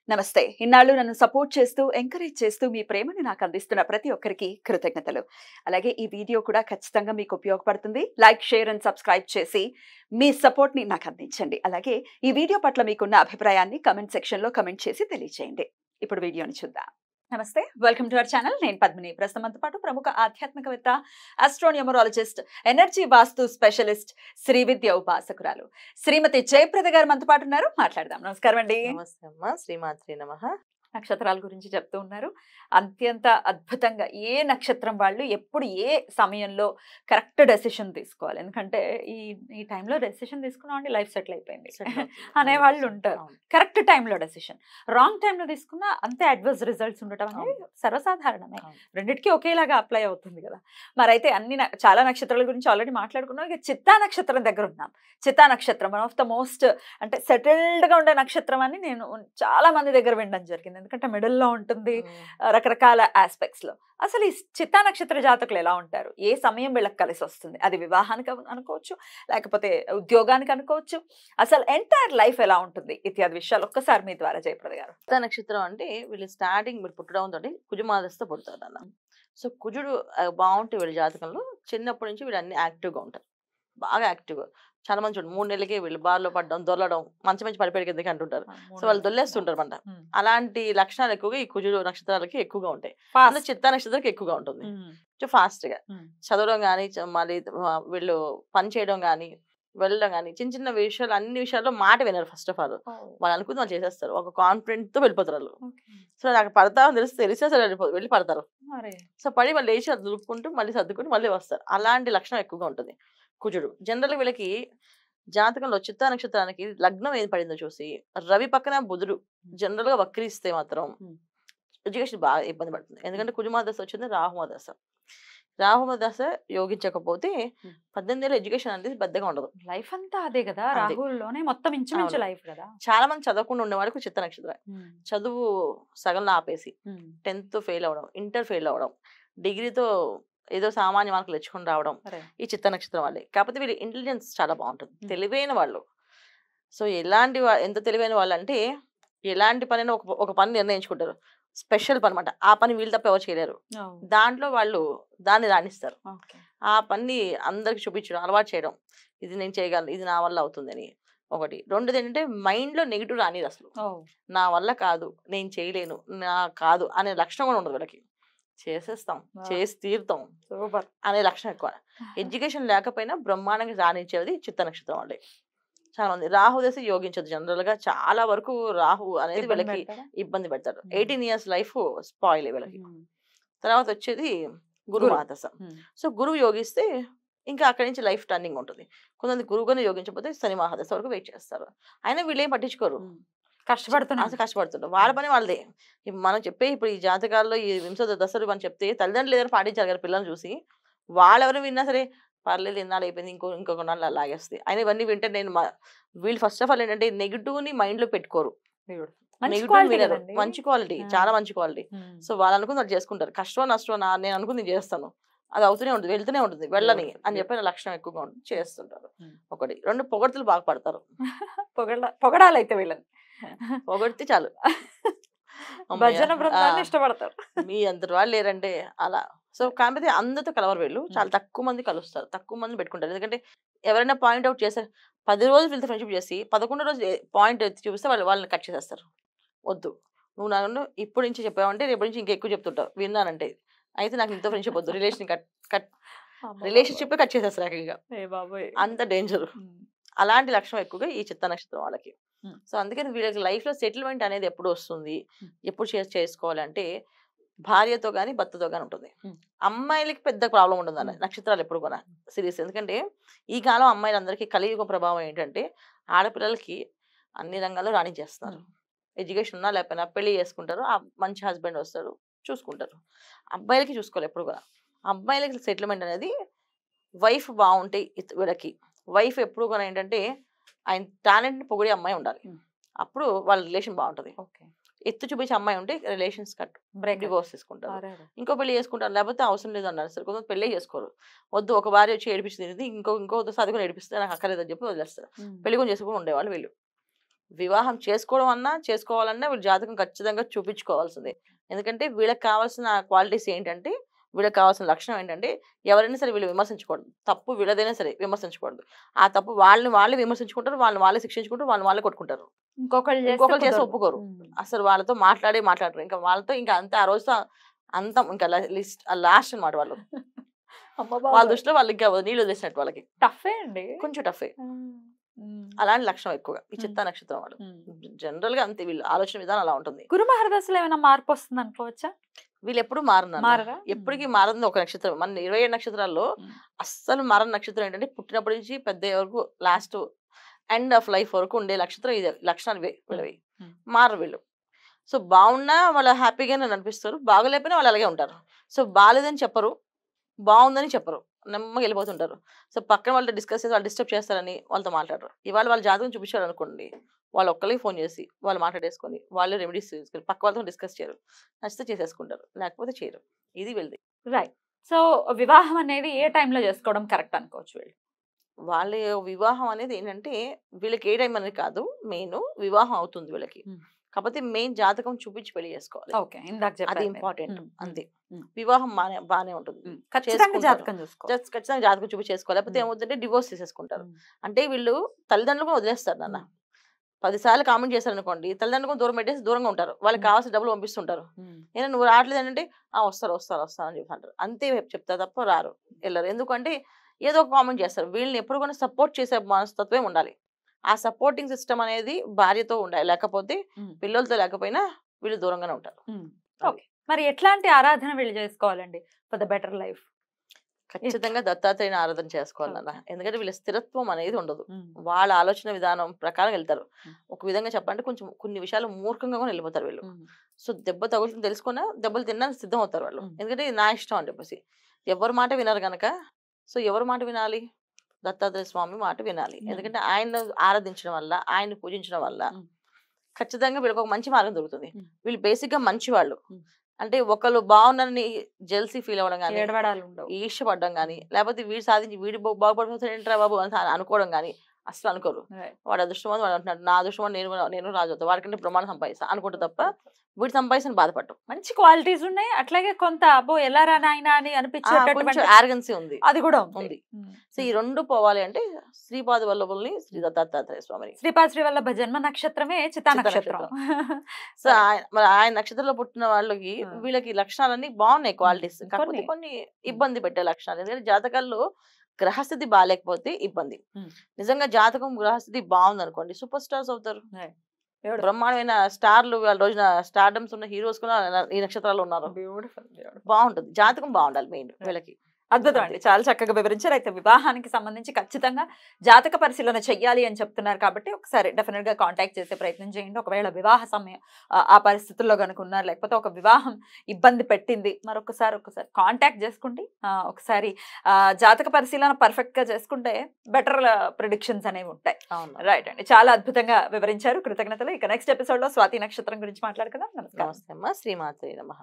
నమస్తే. ఇన్నాళ్ళు నన్ను సపోర్ట్ చేస్తూ, ఎంకరేజ్ చేస్తూ మీ ప్రేమని నాకు అందిస్తున్న ప్రతి ఒక్కరికి కృతజ్ఞతలు. అలాగే ఈ వీడియో కూడా ఖచ్చితంగా మీకు ఉపయోగపడుతుంది. లైక్, షేర్ అండ్ సబ్స్క్రైబ్ చేసి మీ సపోర్ట్‌ని నాకు అందించండి. అలాగే ఈ వీడియో పట్ల మీకున్న అభిప్రాయాన్ని కామెంట్ సెక్షన్‌లో కామెంట్ చేసి తెలియజేయండి. ఇప్పుడు వీడియోని చూద్దాం. నమస్తే. Welcome to our channel. నేను పద్మిని. ప్రస్తుతం మనతో పాటు ప్రముఖ ఆధ్యాత్మికవేత్త, ఆస్ట్రోన్యూమరాలజిస్ట్, ఎనర్జీ వాస్తు స్పెషలిస్ట్, శ్రీ విద్య ఉపాసకురాలు శ్రీమతి జయప్రద గారు మనతో పాటు ఉన్నారు. మాట్లాడదాం. నమస్కారం అండి. నమస్తే అమ్మా, శ్రీమాత్రే నమః. నక్షత్రాల గురించి చెప్తూ ఉన్నారు. అత్యంత అద్భుతంగా ఏ నక్షత్రం వాళ్ళు ఎప్పుడు ఏ సమయంలో కరెక్ట్ డెసిషన్ తీసుకోవాలి. ఎందుకంటే ఈ ఈ టైంలో డెసిషన్ తీసుకున్నామండి లైఫ్ సెటిల్ అయిపోయింది అనేవాళ్ళు ఉంటారు. కరెక్ట్ టైంలో డెసిషన్, రాంగ్ టైంలో తీసుకున్నా అంతే అడ్వర్స్ రిజల్ట్స్ ఉండటం అనేది సర్వసాధారణమే. రెండిటికి ఒకేలాగా అప్లై అవుతుంది కదా. మరి అయితే చాలా నక్షత్రాల గురించి ఆల్రెడీ మాట్లాడుకున్నాం. ఇక చిత్తా నక్షత్రం దగ్గర ఉన్నాం. చిత్తా నక్షత్రం వన్ ఆఫ్ ద మోస్ట్ అంటే సెటిల్డ్గా ఉండే నక్షత్రం అని నేను చాలా మంది దగ్గర వినడం జరిగింది. ఎందుకంటే మిడిల్లో ఉంటుంది రకరకాల ఆస్పెక్ట్స్ లో. అసలు ఈ చిత్తా నక్షత్ర జాతకులు ఎలా ఉంటారు, ఏ సమయం వీళ్ళకి కలిసి వస్తుంది, అది వివాహానికి అనుకోవచ్చు, లేకపోతే ఉద్యోగానికి అనుకోవచ్చు, అసలు ఎంటైర్ లైఫ్ ఎలా ఉంటుంది ఇత్యాది విషయాలు ఒక్కసారి మీ ద్వారా జయప్రద గారు. చిత్తా నక్షత్రం అంటే వీళ్ళు స్టార్టింగ్ మీరు పుట్టడం తోటి కుజుమాదస్తో పుడతారు అన్న. సో కుజుడు బాగుంటే వీళ్ళ జాతకంలో చిన్నప్పటి నుంచి వీళ్ళు అన్ని యాక్టివ్గా ఉంటారు, బాగా యాక్టివ్గా. చాలా మంది చూడండి 3 నెలలకే వీళ్ళు బార్లో పడడం, దొరలడం, మంచి మంచి పడిపోయి కిందకి అంటుంటారు. సో వాళ్ళు దొల్లేస్తుంటారు అన్నమాట. అలాంటి లక్షణాలు ఎక్కువగా ఈ కుజుడు నక్షత్రాలకి ఎక్కువగా ఉంటాయి. అందులో చిత్తా నక్షత్రాలకి ఎక్కువగా ఉంటుంది. ఫాస్ట్ గా చదవడం కానీ, మళ్ళీ వీళ్ళు పని చేయడం కానీ, వెళ్ళడం కానీ, చిన్న చిన్న విషయాలు అన్ని విషయాల్లో మాట వినరు. ఫస్ట్ ఆఫ్ ఆల్ వాళ్ళు అనుకుంది వాళ్ళు చేసేస్తారు, ఒక కాన్ఫిడెంట్ తో వెళ్ళిపోతారు వాళ్ళు. సో నాకు పడతా తెలిస్తే అసలు వెళ్ళి పడతారు. సో పడి వాళ్ళు లేచి అది దులుపుకుంటూ మళ్ళీ సర్దుకుంటూ మళ్ళీ వస్తారు. అలాంటి లక్షణం ఎక్కువగా ఉంటుంది కుజుడు. జనరల్ వీళ్ళకి జాతకంలో చిత్తా నక్షత్రానికి లగ్నం ఏది పడిందో చూసి రవి పక్కన బుధుడు జనరల్ గా వక్రిస్తే మాత్రం ఎడ్యుకేషన్ బాగా ఇబ్బంది పడుతుంది. ఎందుకంటే కుజుమాదశ వచ్చింది రాహుమాదశ. రాహుమాదశ యోగించకపోతే 18 ఏళ్ళ ఎడ్యుకేషన్ అనేది పెద్దగా ఉండదు. లైఫ్ అంతా అదే కదా, రాహుల్లోనే మొత్తం ఇంచుమించు లైఫ్ కదా. చాలా మంది చదవకుండా ఉండే వాళ్ళకి చిత్త నక్షత్రం చదువు సగంలో ఆపేసి 10th ఫెయిల్ అవడం, ఇంటర్ ఫెయిల్ అవడం, డిగ్రీతో ఏదో సామాన్య మార్కులు తెచ్చుకొని రావడం ఈ చిత్త నక్షత్రం వాళ్ళే. కాకపోతే వీళ్ళ ఇంటెలిజెన్స్ చాలా బాగుంటుంది, తెలివైన వాళ్ళు. సో ఎంత తెలివైన వాళ్ళు అంటే ఎలాంటి పని ఒక పని నిర్ణయించుకుంటారు, స్పెషల్ పని అనమాట. ఆ పని వీళ్ళు తప్ప ఎవరు చేయలేరు. దాంట్లో వాళ్ళు దాన్ని రాణిస్తారు. ఆ పని అందరికి చూపించడం, అలవాటు చేయడం, ఇది నేను చేయగలను, ఇది నా వల్ల అవుతుంది అని. ఒకటి. రెండోది ఏంటంటే మైండ్ లో నెగిటివ్ రానిది. అసలు నా వల్ల కాదు, నేను చేయలేను, నా కాదు అనే లక్షణం కూడా ఉండదు వీళ్ళకి. చేసేస్తాం, చేసి తీరుతాం అనే లక్షణం ఎక్కువ. ఎడ్యుకేషన్ లేకపోయినా బ్రహ్మాండంగా రాణించేది చిత్త నక్షత్రం వాళ్ళే. చాలా మంది రాహు దశ యోగించదు. జనరల్ గా చాలా వరకు రాహు అనేది వీళ్ళకి ఇబ్బంది పెడతాడు. 18 years లైఫ్ స్పాయిల్ వీళ్ళకి. తర్వాత వచ్చేది గురు మహాదశ. సో గురువు యోగిస్తే ఇంకా అక్కడి నుంచి లైఫ్ టర్నింగ్ ఉంటుంది. కొంతమంది గురువుగానే యోగించకపోతే శని మహాదశ వరకు వెయిట్ చేస్తారు. అయినా వీళ్ళు ఏం పట్టించుకోరు, కష్టపడుతున్నారు. వాళ్ళ పని వాళ్ళదే. మనం చెప్పే ఇప్పుడు ఈ జాతకాల్లో ఈ వింశ దశలు మనం చెప్తే తల్లిదండ్రులు ఏదైనా పాటించాలి కదా పిల్లల్ని చూసి. వాళ్ళెవరు విన్నా సరే పర్లేదు, ఇన్నాళ్ళు అయిపోయింది, ఇంకొక నాళ్ళు లాగేస్తుంది. అయినా ఇవన్నీ వింటే వీళ్ళు ఫస్ట్ ఆఫ్ ఆల్ ఏంటంటే నెగిటివ్ ని మైండ్ లో పెట్టుకోరు. మంచి క్వాలిటీ, చాలా మంచి క్వాలిటీ. సో వాళ్ళు అనుకుని వాళ్ళు చేసుకుంటారు. కష్టం నష్టం నేను అనుకుని నేను చేస్తాను, అది అవుతూనే ఉంటుంది, వెళ్తూనే ఉంటుంది, వెళ్ళని అని చెప్పిన లక్షణం ఎక్కువగా ఉంటుంది, చేస్తుంటారు. ఒకటి. రెండు, పొగడ్తలు బాగా పడతారు. పొగడాలైతే వీళ్ళని పొగడితే చాలు, భజన బృందాన్ని ఇష్టపడతారు. మీ అంతటి వాళ్ళు లేరంటే అలా. సో కాకపోతే అందరితో కలవరు వీళ్ళు, చాలా తక్కువ మంది కలుస్తారు, తక్కువ మంది పెట్టుకుంటారు. ఎందుకంటే ఎవరైనా పాయింట్ అవుట్ చేస్తారు, 10 రోజులు వీళ్ళతో ఫ్రెండ్షిప్ చేసి 11వ రోజు పాయింట్ ఎత్తి చూపిస్తే వాళ్ళని కట్ చేసేస్తారు. వద్దు, నువ్వు నన్ను ఇప్పుడు నుంచి చెప్పావంటే రేపు నుంచి ఇంకా ఎక్కువ చెప్తుంటావు, విన్నానంటే అయితే నాకు ఇంత ఫ్రెండ్షిప్ వద్దు, రిలేషన్షిప్ కట్ చేసేస్తారు ఏకంగా. అంత డేంజర్. అలాంటి లక్షణం ఎక్కువగా ఈ చిత్త నక్షత్రం వాళ్ళకి. సో అందుకని వీళ్ళకి లైఫ్ లో సెటిల్మెంట్ అనేది ఎప్పుడు వస్తుంది, ఎప్పుడు చేసుకోవాలంటే భార్యతో కానీ భర్తతో కానీ ఉంటుంది. అమ్మాయిలకి పెద్ద ప్రాబ్లం ఉంటుంది అన్న నక్షత్రాలు ఎప్పుడు కూడా సిరీస్. ఎందుకంటే ఈ కాలం అమ్మాయిలందరికీ కలియుగ ప్రభావం ఏంటంటే ఆడపిల్లలకి అన్ని రంగాల్లో రాణించేస్తున్నారు. ఎడ్యుకేషన్ ఉన్నా లేకపోయినా పెళ్లి చేసుకుంటారు, ఆ మంచి హస్బెండ్ వస్తారు, చూసుకుంటారు. అబ్బాయిలకి చూసుకోవాలి ఎప్పుడు కూడా. అబ్బాయిలకి సెటిల్మెంట్ అనేది వైఫ్ బాగుంటే వీళ్ళకి వైఫ్ ఎప్పుడు కూడా ఏంటంటే ఆయన టాలెంట్ ని పొగిడే అమ్మాయి ఉండాలి, అప్పుడు వాళ్ళ రిలేషన్ బాగుంటుంది. ఎత్తు చూపించే అమ్మాయి ఉంటే రిలేషన్స్ కట్ డివోర్స్ తీసుకుంటారు, ఇంకో పెళ్లి చేసుకుంటారు. లేకపోతే అవసరం లేదు అన్నారు సరే, కొంచెం పెళ్లి చేసుకోరు. వద్దు, ఒక భార్య వచ్చి ఏడిపిస్తుంది, ఇంకో చదువుకొని ఏడిపిస్తే నాకు అక్కర్లేదని చెప్పి వదిలేస్తారు. పెళ్లి కొని చేసుకుని ఉండేవాళ్ళు వీళ్ళు. వివాహం చేసుకోవడం అన్నా చేసుకోవాలన్నా వీళ్ళ జాతకం ఖచ్చితంగా చూపించుకోవాల్సిందే. ఎందుకంటే వీళ్ళకి కావాల్సిన క్వాలిటీస్ ఏంటంటే, వీళ్ళకి కావాల్సిన లక్షణం ఏంటంటే, ఎవరైనా సరే వీళ్ళు విమర్శించకూడదు. తప్పు వీళ్ళదైనా సరే విమర్శించకూడదు. ఆ తప్పు వాళ్ళని వాళ్ళే విమర్శించుకుంటారు, వాళ్ళని వాళ్ళే శిక్షించుకుంటారు, వాళ్ళని వాళ్ళే కొట్టుకుంటారు. ఇంకొకళ్ళు చేస్తే ఒప్పుకోరు. అసలు వాళ్ళతో మాట్లాడరు. ఇంకా వాళ్ళతో ఇంకా అంతే, ఆ రోజుతో అంతం, ఇంకా లాస్ట్ అన్నమాట వాళ్ళు. వాళ్ళ దృష్టిలో వాళ్ళు ఇంకా నీళ్ళు వదిలేసినట్టు వాళ్ళకి. టఫే అండి, కొంచెం టఫే. అలాంటి లక్షణం ఎక్కువగా ఈ చిత్తా నక్షత్రం వాళ్ళు. జనరల్ గా అంతే, వీళ్ళు ఆలోచన విధానం అలా ఉంటుంది. గురు మహర్దశలో ఏమైనా మార్పు వస్తుంది అనుకోవచ్చా? వీళ్ళు ఎప్పుడు మారరు, ఎప్పటికీ మారదు ఒక నక్షత్రం. మన 27 నక్షత్రాల్లో అస్సలు మారని నక్షత్రం ఏంటంటే, పుట్టినప్పటి నుంచి పెద్ద వరకు లాస్ట్ ఎండ్ ఆఫ్ లైఫ్ వరకు ఉండే నక్షత్రం ఇదే. లక్షణాలు వీళ్ళవి, మారరు వీళ్ళు. సో బాగున్నా వాళ్ళు హ్యాపీగానే అనిపిస్తారు, బాగోలేకపోయినా వాళ్ళు అలాగే ఉంటారు. సో బాగాలేదని చెప్పరు, బాగుందని చెప్పరు, నెమ్మగా వెళ్ళిపోతుంటారు. సో పక్కన వాళ్ళతో డిస్కస్ చేసి వాళ్ళు డిస్టర్బ్ చేస్తారని వాళ్ళతో మాట్లాడరు. ఇవాళ వాళ్ళ జాతకం చూపించారు అనుకోండి, వాళ్ళు ఒక్కరికి ఫోన్ చేసి వాళ్ళు మాట్లాడేసుకొని వాళ్ళే రెమెడీస్ తీసుకొని పక్క వాళ్ళతో డిస్కస్ చేయరు. నచ్చితే చేసేసుకుంటారు, లేకపోతే చేయరు. ఇది వీళ్ళది. రైట్. సో వివాహం అనేది ఏ టైంలో చేసుకోవడం కరెక్ట్ అనుకోవచ్చు వీళ్ళు? వాళ్ళ వివాహం అనేది ఏంటంటే, వీళ్ళకి ఏ టైం అనేది కాదు, మెయిన్ వివాహం అవుతుంది వీళ్ళకి. కాకపోతే మెయిన్ జాతకం చూపించి పెళ్లి చేసుకోవాలి, అది ఇంపార్టెంట్. అంతే. వివాహం బానే ఉంటుంది, ఖచ్చితంగా జాతకం చూపించి చేసుకోవాలి. లేకపోతే ఏమవుతుందంటే డివోర్స్ చేసేసుకుంటారు. అంటే వీళ్ళు తల్లిదండ్రులు వదిలేస్తారు నాన్న. 10 సార్లు కామెంట్ చేశారు అనుకోండి, తల్లిదండ్రులు దూరం పెట్టేసి దూరంగా ఉంటారు. వాళ్ళకి కావాల్సిన డబ్బులు పంపిస్తుంటారు. నేను నువ్వు రావట్లేదు అంటే వస్తారు అని చెప్పి అంటారు. అంతే చెప్తా తప్ప రారు, వెళ్ళరు. ఎందుకంటే ఏదో ఒక కామెంట్ చేస్తారు. వీళ్ళని ఎప్పుడు కూడా సపోర్ట్ చేసే మనస్తత్వమే ఉండాలి. ఆ సపోర్టింగ్ సిస్టమ్ అనేది భార్యతో ఉండాలి, లేకపోతే పిల్లలతో లేకపోయినా వీళ్ళు దూరంగానే ఉంటారు. మరి ఎట్లాంటి ఆరాధన వీళ్ళు చేసుకోవాలండి ఫర్ ద బెటర్ లైఫ్? ఖచ్చితంగా దత్తాత్రేయుని ఆరాధన చేసుకోవాలన్న. ఎందుకంటే వీళ్ళ స్థిరత్వం అనేది ఉండదు, వాళ్ళ ఆలోచన విధానం ప్రకారం వెళ్తారు. ఒక విధంగా చెప్పాలంటే కొంచెం కొన్ని విషయాలు మూర్ఖంగా కూడా వెళ్ళిపోతారు వీళ్ళు. సో దెబ్బ తగులుతుంది తెలుసుకున్నా దెబ్బలు తినడానికి సిద్ధం అవుతారు వాళ్ళు. ఎందుకంటే ఇది నా ఇష్టం అని చెప్పేసి ఎవరి మాట వినరు కనుక. సో ఎవరి మాట వినాలి? దత్తాత్రేయ స్వామి మాట వినాలి. ఎందుకంటే ఆయన ఆరాధించడం వల్ల, ఆయన పూజించడం వల్ల ఖచ్చితంగా వీళ్ళకి ఒక మంచి మార్గం దొరుకుతుంది. వీళ్ళు బేసిక్ గా మంచి వాళ్ళు. అంటే ఒకళ్ళు బాగున్నారని జెల్సీ ఫీల్ అవ్వడం కానీ, ఈర్ష్యపడడం కానీ, లేకపోతే వీడు సాధించి వీడు బాగుపడిపోతాడంటారా బాబు అని అనుకోవడం కానీ అసలు అనుకోరు. వాడు అదృష్టం వాడు అంటున్నాడు, నా అదృష్టం నేను రాజు అవుతా, వాడికంటే ప్రమాణం సంపాదిస్తా అనుకుంటా తప్ప వీడి సంపాదించిన బాధపడటం. మంచి క్వాలిటీస్ ఉన్నాయి, అట్లాగే కొంత అబ్బో ఎలా రా నాయనా అని అనిపించేటటువంటి ఆర్గన్సీ ఉంది, అది కూడా ఉంది. సో ఈ రెండు పోవాలి అంటే శ్రీపాద వల్లభుల్ని శ్రీ దత్తాత్రేయ స్వామిని. శ్రీపాద శ్రీ వల్లభ జన్మ నక్షత్రమే చిత్తా నక్షత్రం. సో మరి ఆయన నక్షత్రంలో పుట్టిన వాళ్ళకి వీళ్ళకి లక్షణాలన్నీ బాగున్నాయి, క్వాలిటీస్. కాకపోతే కొన్ని ఇబ్బంది పెట్టే లక్షణాలు. ఎందుకంటే జాతకాల్లో గ్రహస్థితి బాగాలేకపోతే ఇబ్బంది. నిజంగా జాతకం గ్రహస్థితి బాగుంది అనుకోండి, సూపర్ స్టార్స్ అవుతారు. బ్రహ్మాండమైన స్టార్లు వాళ్ళ రోజున స్టార్డమ్స్ ఉన్న హీరోస్ కూడా ఈ నక్షత్రాలు ఉన్నారు. బాగుంటుంది, జాతకం బాగుండాలి మెయిన్ వీళ్ళకి. అద్భుతం అండి, చాలా చక్కగా వివరించారు. అయితే వివాహానికి సంబంధించి ఖచ్చితంగా జాతక పరిశీలన చెయ్యాలి అని చెప్తున్నారు కాబట్టి ఒకసారి డెఫినెట్ గా కాంటాక్ట్ చేసే ప్రయత్నం చేయండి. ఒకవేళ వివాహ సమయం ఆ పరిస్థితుల్లో కనుక ఉన్నారు, లేకపోతే ఒక వివాహం ఇబ్బంది పెట్టింది, ఒకసారి కాంటాక్ట్ చేసుకోండి. ఒకసారి జాతక పరిశీలన పర్ఫెక్ట్ గా చేసుకుంటే బెటర్ ప్రిడిక్షన్స్ అనేవి ఉంటాయి. రైట్ అండి, చాలా అద్భుతంగా వివరించారు, కృతజ్ఞతలు. ఇక నెక్స్ట్ ఎపిసోడ్ లో స్వాతి నక్షత్రం గురించి మాట్లాడుకుందాం. నమస్కారం. శ్రీమాత్రే నమః.